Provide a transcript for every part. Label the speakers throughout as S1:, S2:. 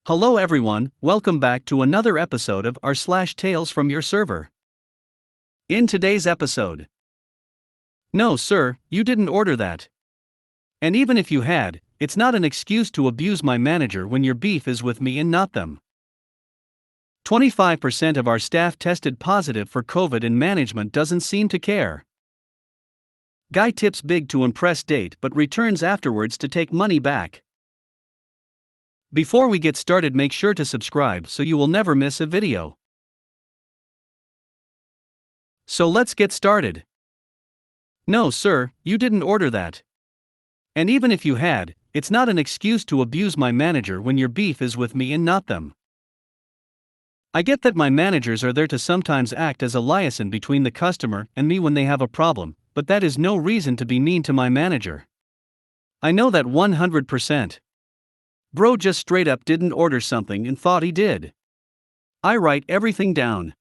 S1: Hello everyone, welcome back to another episode of Rslash Tales from Your Server. In today's episode, no sir, you didn't order that. And even if you had, it's not an excuse to abuse my manager when your beef is with me and not them. 25% of our staff tested positive for COVID and management doesn't seem to care. Guy tips big to impress date but returns afterwards to take money back. Before we get started, make sure to subscribe so you will never miss a video. So let's get started. No sir, you didn't order that. And even if you had, it's not an excuse to abuse my manager when your beef is with me and not them. I get that my managers are there to sometimes act as a liaison between the customer and me when they have a problem, but that is no reason to be mean to my manager. I know that 100%. Bro just straight up didn't order something and thought he did. I write everything down.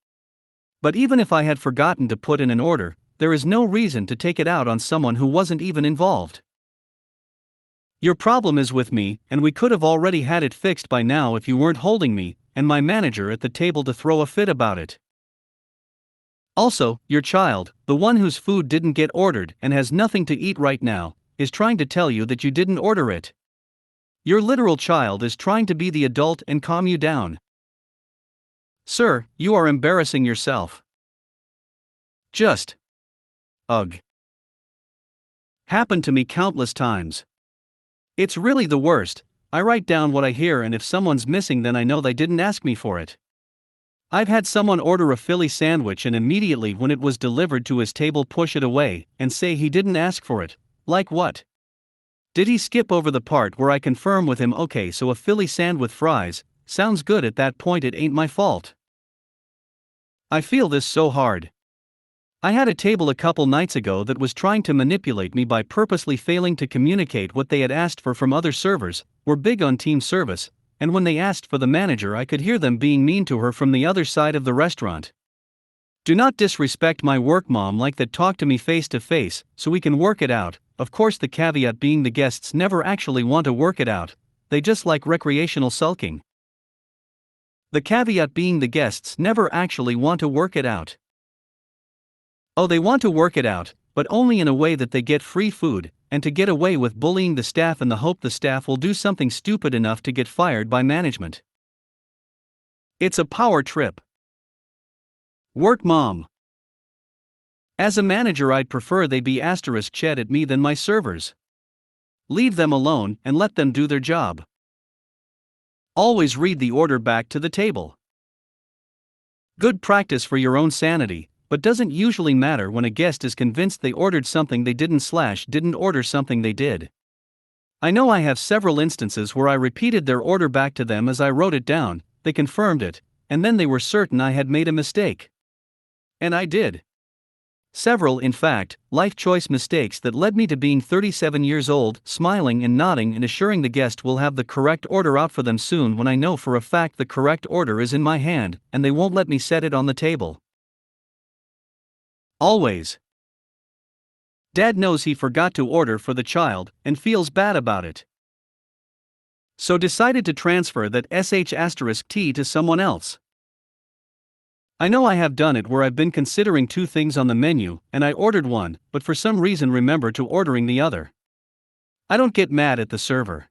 S1: But even if I had forgotten to put in an order, there is no reason to take it out on someone who wasn't even involved. Your problem is with me, and we could have already had it fixed by now if you weren't holding me and my manager at the table to throw a fit about it. Also, your child, the one whose food didn't get ordered and has nothing to eat right now, is trying to tell you that you didn't order it. Your literal child is trying to be the adult and calm you down. Sir, you are embarrassing yourself. Just. Ugh. Happened to me countless times. It's really the worst. I write down what I hear, and if someone's missing, then I know they didn't ask me for it. I've had someone order a Philly sandwich and immediately when it was delivered to his table push it away and say he didn't ask for it. Like what? Did he skip over the part where I confirm with him, okay, so a Philly sand with fries, sounds good? At that point it ain't my fault. I feel this so hard. I had a table a couple nights ago that was trying to manipulate me by purposely failing to communicate what they had asked for from other servers. We're big on team service, and when they asked for the manager I could hear them being mean to her from the other side of the restaurant. Do not disrespect my work mom like that. Talk to me face to face, so we can work it out. Of course, the caveat being the guests never actually want to work it out, they just like recreational sulking. The caveat being the guests never actually want to work it out. Oh, they want to work it out, but only in a way that they get free food, and to get away with bullying the staff in the hope the staff will do something stupid enough to get fired by management. It's a power trip. Work mom. As a manager, I'd prefer they be *ched at me than my servers. Leave them alone and let them do their job. Always read the order back to the table. Good practice for your own sanity, but doesn't usually matter when a guest is convinced they ordered something they didn't order something they did. I know I have several instances where I repeated their order back to them as I wrote it down, they confirmed it, and then they were certain I had made a mistake. And I did. Several, in fact, life choice mistakes that led me to being 37 years old, smiling and nodding and assuring the guest will have the correct order out for them soon when I know for a fact the correct order is in my hand and they won't let me set it on the table. Always. Dad knows he forgot to order for the child and feels bad about it. So decided to transfer that *T to someone else. I know I have done it where I've been considering two things on the menu and I ordered one, but for some reason remember to ordering the other. I don't get mad at the server.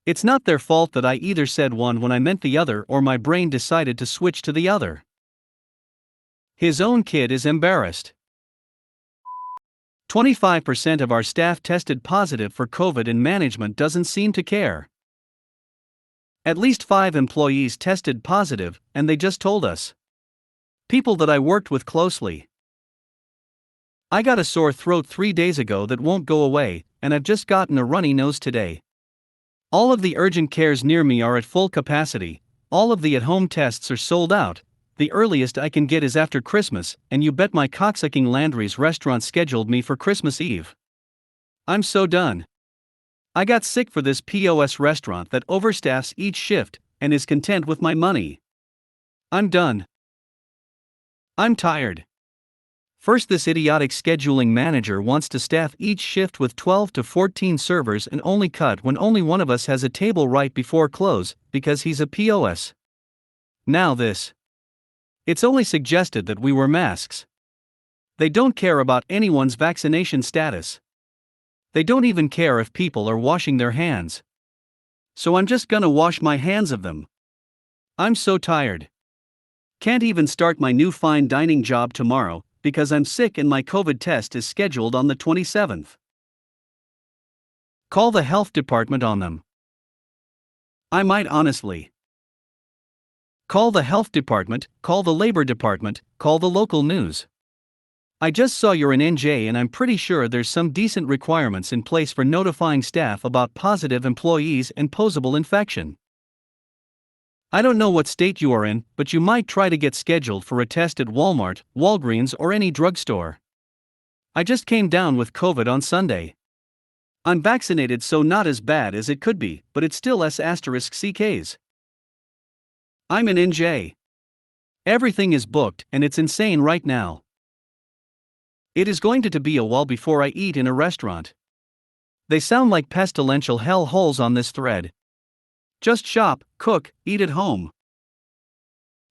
S1: It's not their fault that I either said one when I meant the other or my brain decided to switch to the other. His own kid is embarrassed. 25% of our staff tested positive for COVID and management doesn't seem to care. At least 5 employees tested positive and they just told us. People that I worked with closely. I got a sore throat 3 days ago that won't go away, and I've just gotten a runny nose today. All of the urgent cares near me are at full capacity, all of the at-home tests are sold out, the earliest I can get is after Christmas, and you bet my cocksucking Landry's restaurant scheduled me for Christmas Eve. I'm so done. I got sick for this POS restaurant that overstaffs each shift, and is content with my money. I'm done. I'm tired. First, this idiotic scheduling manager wants to staff each shift with 12 to 14 servers and only cut when only one of us has a table right before close, because he's a POS. Now this. It's only suggested that we wear masks. They don't care about anyone's vaccination status. They don't even care if people are washing their hands. So I'm just gonna wash my hands of them. I'm so tired. Can't even start my new fine dining job tomorrow, because I'm sick and my COVID test is scheduled on the 27th. Call the health department on them. I might honestly. Call the health department, call the labor department, call the local news. I just saw you're in NJ and I'm pretty sure there's some decent requirements in place for notifying staff about positive employees and posable infection. I don't know what state you are in, but you might try to get scheduled for a test at Walmart, Walgreens, or any drugstore. I just came down with COVID on Sunday. I'm vaccinated, so not as bad as it could be, but it's still S***CKs. I'm in NJ. Everything is booked and it's insane right now. It is going to be a while before I eat in a restaurant. They sound like pestilential hell holes on this thread. Just shop, cook, eat at home.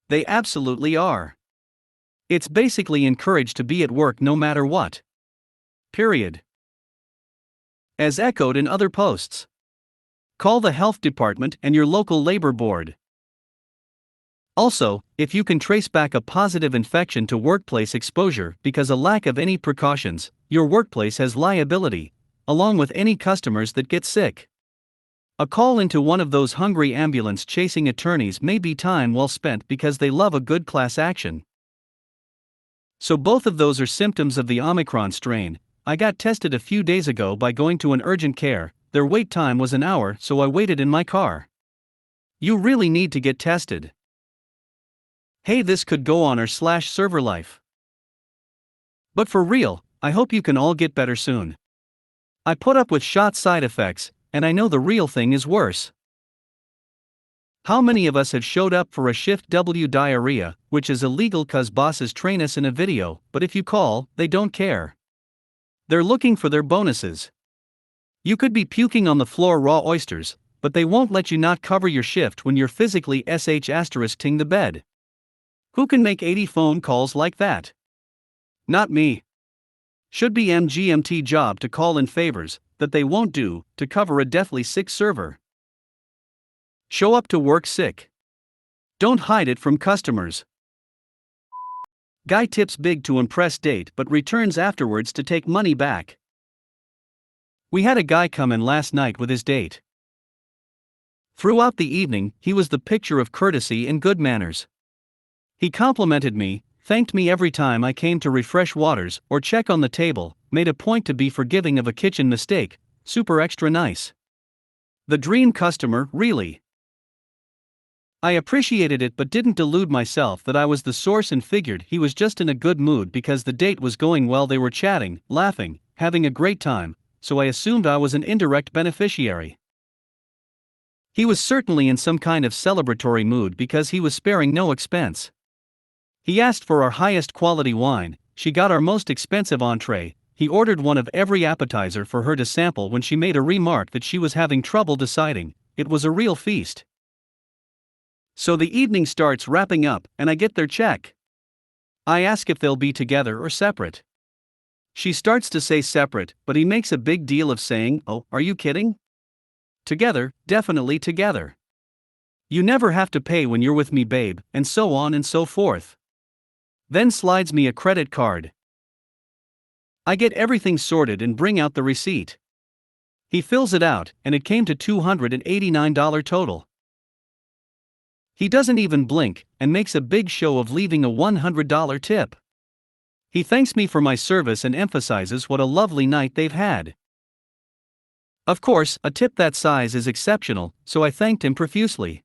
S1: They absolutely are. It's basically encouraged to be at work no matter what. Period. As echoed in other posts. Call the health department and your local labor board. Also, if you can trace back a positive infection to workplace exposure because of lack of any precautions, your workplace has liability, along with any customers that get sick. A call into one of those hungry ambulance chasing attorneys may be time well spent because they love a good class action. So both of those are symptoms of the Omicron strain. I got tested a few days ago by going to an urgent care. Their wait time was an hour, so I waited in my car. You really need to get tested. Hey, this could go on r/server life. But for real, I hope you can all get better soon. I put up with shot side effects, and I know the real thing is worse. How many of us have showed up for a shift W diarrhea, which is illegal cause bosses train us in a video, but if you call, they don't care. They're looking for their bonuses. You could be puking on the floor raw oysters, but they won't let you not cover your shift when you're physically ***ing the bed. Who can make 80 phone calls like that? Not me. Should be MGMT job to call in favors that they won't do to cover a deathly sick server. Show up to work sick. Don't hide it from customers. Guy tips big to impress date but returns afterwards to take money back. We had a guy come in last night with his date. Throughout the evening, he was the picture of courtesy and good manners. He complimented me, thanked me every time I came to refresh waters or check on the table, made a point to be forgiving of a kitchen mistake, super extra nice. The dream customer, really. I appreciated it but didn't delude myself that I was the source and figured he was just in a good mood because the date was going well. They were chatting, laughing, having a great time, so I assumed I was an indirect beneficiary. He was certainly in some kind of celebratory mood because he was sparing no expense. He asked for our highest quality wine, she got our most expensive entree, he ordered one of every appetizer for her to sample when she made a remark that she was having trouble deciding. It was a real feast. So the evening starts wrapping up and I get their check. I ask if they'll be together or separate. She starts to say separate, but he makes a big deal of saying, "Oh, are you kidding? Together, definitely together. You never have to pay when you're with me, babe," and so on and so forth. Then slides me a credit card. I get everything sorted and bring out the receipt. He fills it out, and it came to $289 total. He doesn't even blink, and makes a big show of leaving a $100 tip. He thanks me for my service and emphasizes what a lovely night they've had. Of course, a tip that size is exceptional, so I thanked him profusely.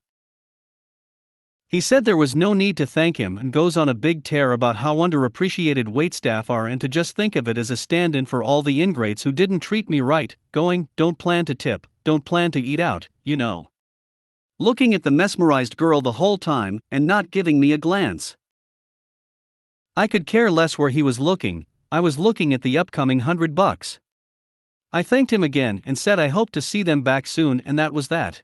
S1: He said there was no need to thank him and goes on a big tear about how underappreciated waitstaff are and to just think of it as a stand-in for all the ingrates who didn't treat me right, going, "Don't plan to tip, don't plan to eat out, you know." Looking at the mesmerized girl the whole time and not giving me a glance. I could care less where he was looking, I was looking at the upcoming $100. I thanked him again and said I hoped to see them back soon, and that was that.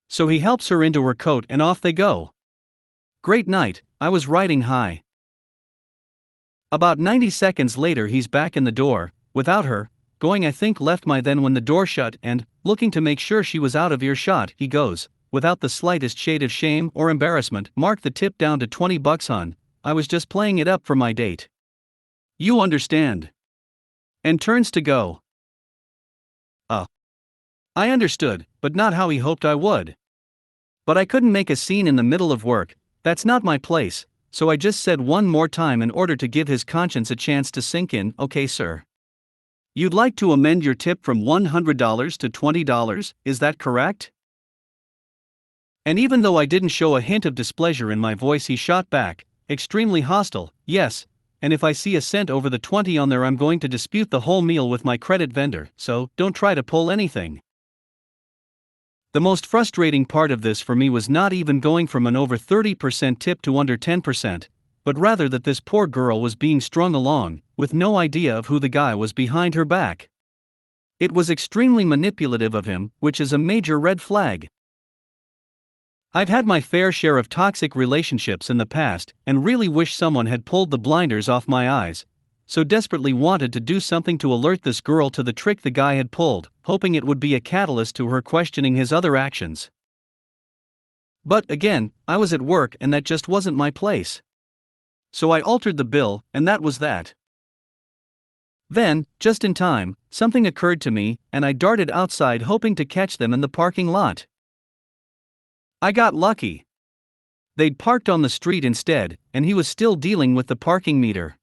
S1: So he helps her into her coat and off they go. Great night, I was riding high. About 90 seconds later he's back in the door, without her, going I think left my then when the door shut and, looking to make sure she was out of earshot, he goes, without the slightest shade of shame or embarrassment, mark the tip down to $20 hon, I was just playing it up for my date. You understand. And turns to go. I understood, but not how he hoped I would. But I couldn't make a scene in the middle of work, that's not my place, so I just said one more time in order to give his conscience a chance to sink in, okay sir. You'd like to amend your tip from $100 to $20, is that correct? And even though I didn't show a hint of displeasure in my voice, he shot back, extremely hostile, yes, and if I see a cent over the 20 on there I'm going to dispute the whole meal with my credit vendor, so don't try to pull anything. The most frustrating part of this for me was not even going from an over 30% tip to under 10%, but rather that this poor girl was being strung along, with no idea of who the guy was behind her back. It was extremely manipulative of him, which is a major red flag. I've had my fair share of toxic relationships in the past and really wish someone had pulled the blinders off my eyes, so desperately wanted to do something to alert this girl to the trick the guy had pulled, hoping it would be a catalyst to her questioning his other actions. But again, I was at work and that just wasn't my place. So I altered the bill, and that was that. Then, just in time, something occurred to me, and I darted outside hoping to catch them in the parking lot. I got lucky. They'd parked on the street instead, and he was still dealing with the parking meter.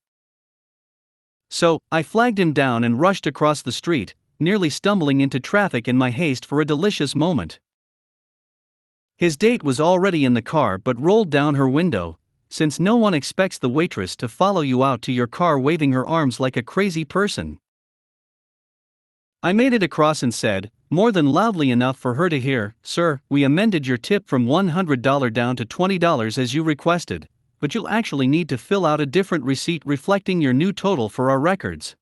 S1: So, I flagged him down and rushed across the street, nearly stumbling into traffic in my haste for a delicious moment. His date was already in the car but rolled down her window, since no one expects the waitress to follow you out to your car waving her arms like a crazy person. I made it across and said, more than loudly enough for her to hear, "Sir, we amended your tip from $100 down to $20 as you requested. But you'll actually need to fill out a different receipt reflecting your new total for our records.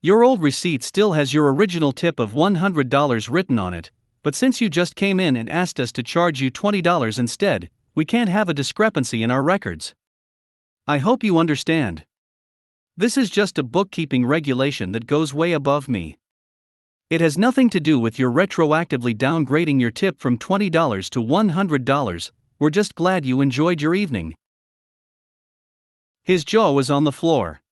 S1: Your old receipt still has your original tip of $100 written on it, but since you just came in and asked us to charge you $20 instead, we can't have a discrepancy in our records. I hope you understand. This is just a bookkeeping regulation that goes way above me. It has nothing to do with your retroactively downgrading your tip from $20 to $100, we're just glad you enjoyed your evening." His jaw was on the floor.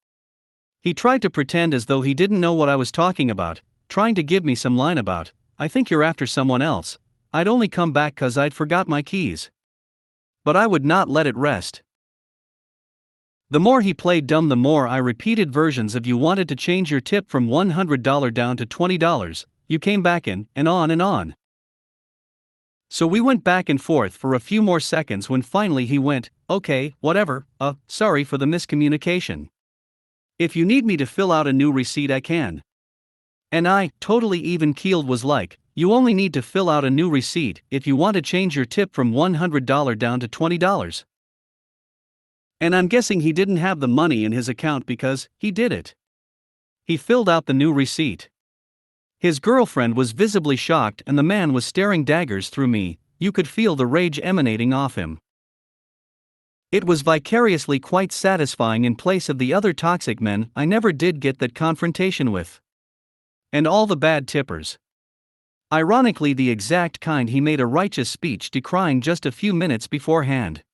S1: He tried to pretend as though he didn't know what I was talking about, trying to give me some line about, "I think you're after someone else. I'd only come back 'cause I'd forgot my keys." But I would not let it rest. The more he played dumb, the more I repeated versions of, "You wanted to change your tip from $100 down to $20, you came back in," and on and on. So we went back and forth for a few more seconds when finally he went, "Okay, whatever, sorry for the miscommunication. If you need me to fill out a new receipt I can." And I, totally even-keeled, was like, "You only need to fill out a new receipt if you want to change your tip from $100 down to $20. And I'm guessing he didn't have the money in his account because he did it. He filled out the new receipt. His girlfriend was visibly shocked and the man was staring daggers through me, you could feel the rage emanating off him. It was vicariously quite satisfying in place of the other toxic men I never did get that confrontation with. And all the bad tippers. Ironically, the exact kind he made a righteous speech decrying just a few minutes beforehand.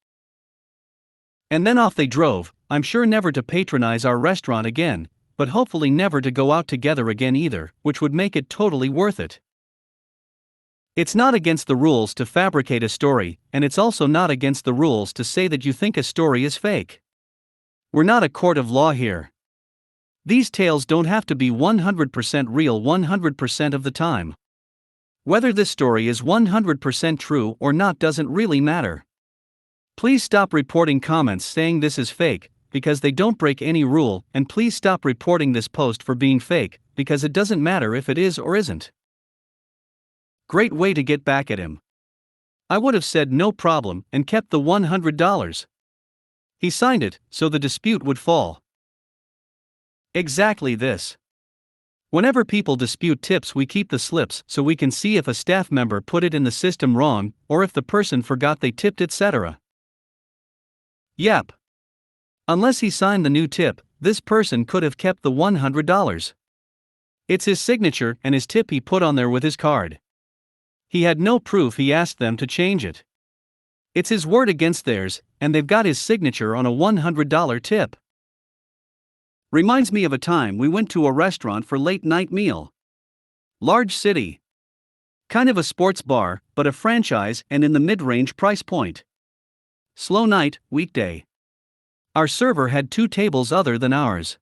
S1: And then off they drove, I'm sure never to patronize our restaurant again, but hopefully never to go out together again either, which would make it totally worth it. It's not against the rules to fabricate a story, and it's also not against the rules to say that you think a story is fake. We're not a court of law here. These tales don't have to be 100% real 100% of the time. Whether this story is 100% true or not doesn't really matter. Please stop reporting comments saying this is fake, because they don't break any rule, and please stop reporting this post for being fake, because it doesn't matter if it is or isn't. Great way to get back at him. I would have said no problem and kept the $100. He signed it, so the dispute would fall. Exactly this. Whenever people dispute tips, we keep the slips so we can see if a staff member put it in the system wrong, or if the person forgot they tipped, etc. Yep. Unless he signed the new tip, this person could have kept the $100. It's his signature and his tip he put on there with his card. He had no proof he asked them to change it. It's his word against theirs, and they've got his signature on a $100 tip. Reminds me of a time we went to a restaurant for late-night meal. Large city. Kind of a sports bar, but a franchise and in the mid-range price point. Slow night, weekday. Our server had 2 tables other than ours.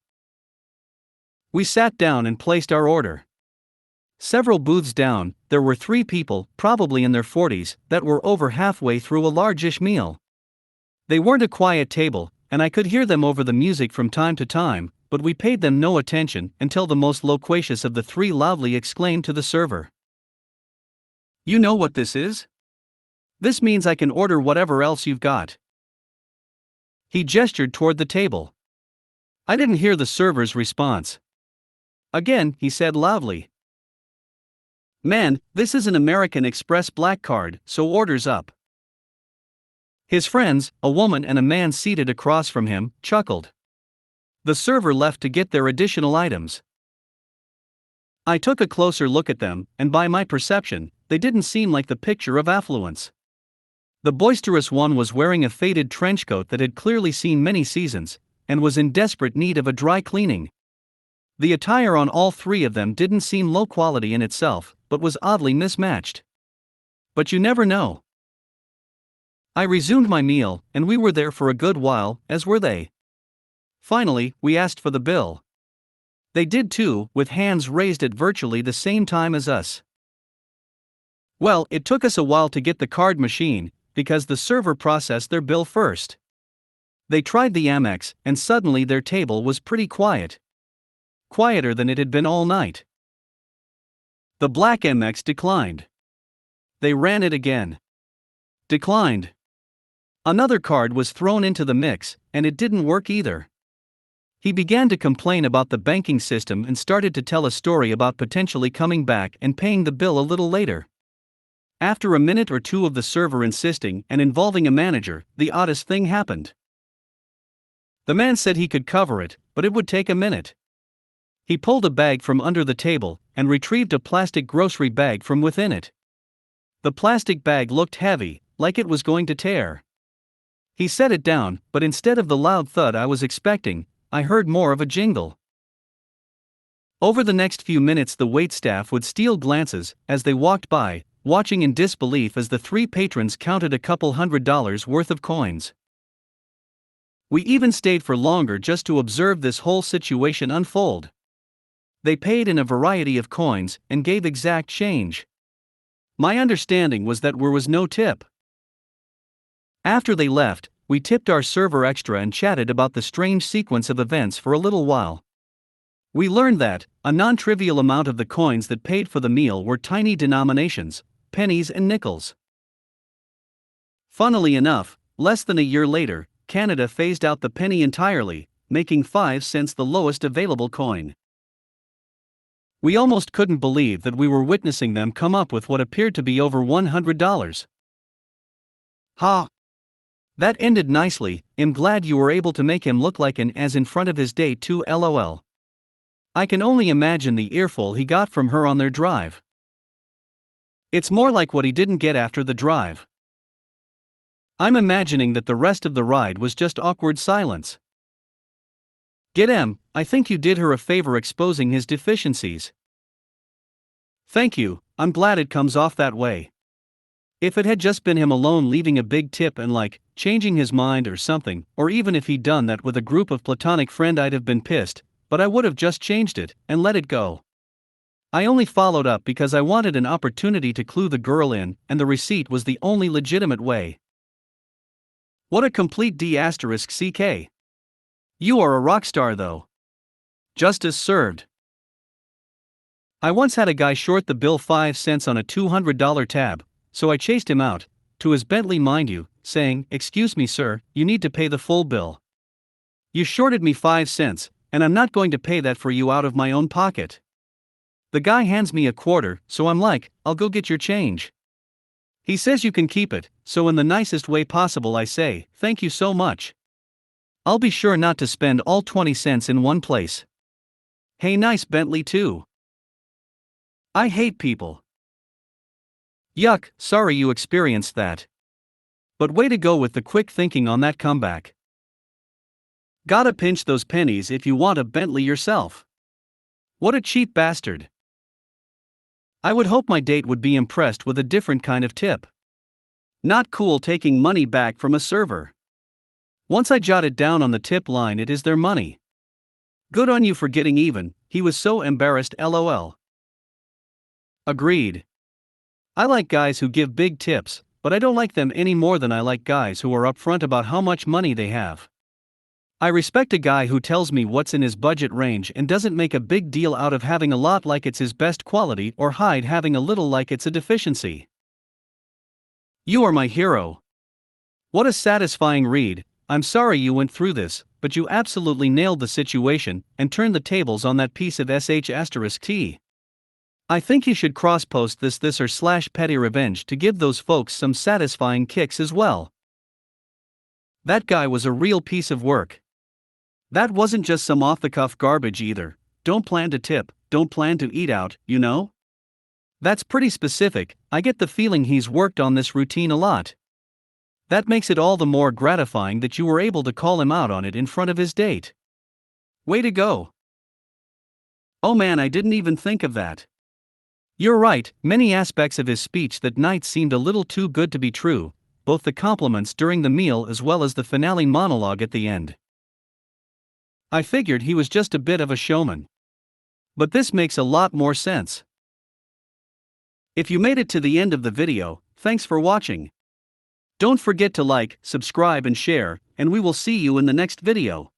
S1: We sat down and placed our order. Several booths down, there were 3 people, probably in their 40s, that were over halfway through a largish meal. They weren't a quiet table, and I could hear them over the music from time to time, but we paid them no attention until the most loquacious of the 3 loudly exclaimed to the server, "You know what this is? This means I can order whatever else you've got." He gestured toward the table. I didn't hear the server's response. Again, he said loudly, "Man, this is an American Express black card, so orders up." His friends, a woman and a man seated across from him, chuckled. The server left to get their additional items. I took a closer look at them, and by my perception, they didn't seem like the picture of affluence. The boisterous one was wearing a faded trench coat that had clearly seen many seasons, and was in desperate need of a dry cleaning. The attire on all 3 of them didn't seem low quality in itself, but was oddly mismatched. But you never know. I resumed my meal, and we were there for a good while, as were they. Finally, we asked for the bill. They did too, with hands raised at virtually the same time as us. Well, it took us a while to get the card machine, because the server processed their bill first. They tried the Amex, and suddenly their table was pretty quiet. Quieter than it had been all night. The black Amex declined. They ran it again. Declined. Another card was thrown into the mix, and it didn't work either. He began to complain about the banking system and started to tell a story about potentially coming back and paying the bill a little later. After a minute or 2 of the server insisting and involving a manager, the oddest thing happened. The man said he could cover it, but it would take a minute. He pulled a bag from under the table and retrieved a plastic grocery bag from within it. The plastic bag looked heavy, like it was going to tear. He set it down, but instead of the loud thud I was expecting, I heard more of a jingle. Over the next few minutes the waitstaff would steal glances as they walked by, watching in disbelief as the 3 patrons counted a couple $100 worth of coins. We even stayed for longer just to observe this whole situation unfold. They paid in a variety of coins and gave exact change. My understanding was that there was no tip. After they left, we tipped our server extra and chatted about the strange sequence of events for a little while. We learned that a non-trivial amount of the coins that paid for the meal were tiny denominations, pennies and nickels. Funnily enough, less than a year later, Canada phased out the penny entirely, making 5 cents the lowest available coin. We almost couldn't believe that we were witnessing them come up with what appeared to be over $100. Ha! That ended nicely. I'm glad you were able to make him look like an as in front of his day too, lol. I can only imagine the earful he got from her on their drive. It's more like what he didn't get after the drive. I'm imagining that the rest of the ride was just awkward silence. Get him, I think you did her a favor exposing his deficiencies. Thank you, I'm glad it comes off that way. If it had just been him alone leaving a big tip and changing his mind or something, or even if he'd done that with a group of platonic friends, I'd have been pissed, but I would have just changed it and let it go. I only followed up because I wanted an opportunity to clue the girl in, and the receipt was the only legitimate way. What a complete D***CK. You are a rock star though. Justice served. I once had a guy short the bill 5 cents on a $200 tab, so I chased him out, to his Bentley mind you, saying, "Excuse me sir, you need to pay the full bill. You shorted me 5 cents, and I'm not going to pay that for you out of my own pocket." The guy hands me a quarter, so I'm like, "I'll go get your change." He says you can keep it, so in the nicest way possible I say, "Thank you so much. I'll be sure not to spend all 20 cents in one place. Hey, nice Bentley too." I hate people. Yuck, sorry you experienced that. But way to go with the quick thinking on that comeback. Gotta pinch those pennies if you want a Bentley yourself. What a cheap bastard. I would hope my date would be impressed with a different kind of tip. Not cool taking money back from a server. Once I jotted down on the tip line, it is their money. Good on you for getting even, he was so embarrassed lol. Agreed. I like guys who give big tips, but I don't like them any more than I like guys who are upfront about how much money they have. I respect a guy who tells me what's in his budget range and doesn't make a big deal out of having a lot like it's his best quality or hide having a little like it's a deficiency. You are my hero. What a satisfying read. I'm sorry you went through this, but you absolutely nailed the situation and turned the tables on that piece of sh*t. I think you should cross-post this or / petty revenge to give those folks some satisfying kicks as well. That guy was a real piece of work. That wasn't just some off-the-cuff garbage either. Don't plan to tip, don't plan to eat out, you know? That's pretty specific. I get the feeling he's worked on this routine a lot. That makes it all the more gratifying that you were able to call him out on it in front of his date. Way to go. Oh man, I didn't even think of that. You're right, many aspects of his speech that night seemed a little too good to be true, both the compliments during the meal as well as the finale monologue at the end. I figured he was just a bit of a showman. But this makes a lot more sense. If you made it to the end of the video, thanks for watching. Don't forget to like, subscribe and share, and we will see you in the next video.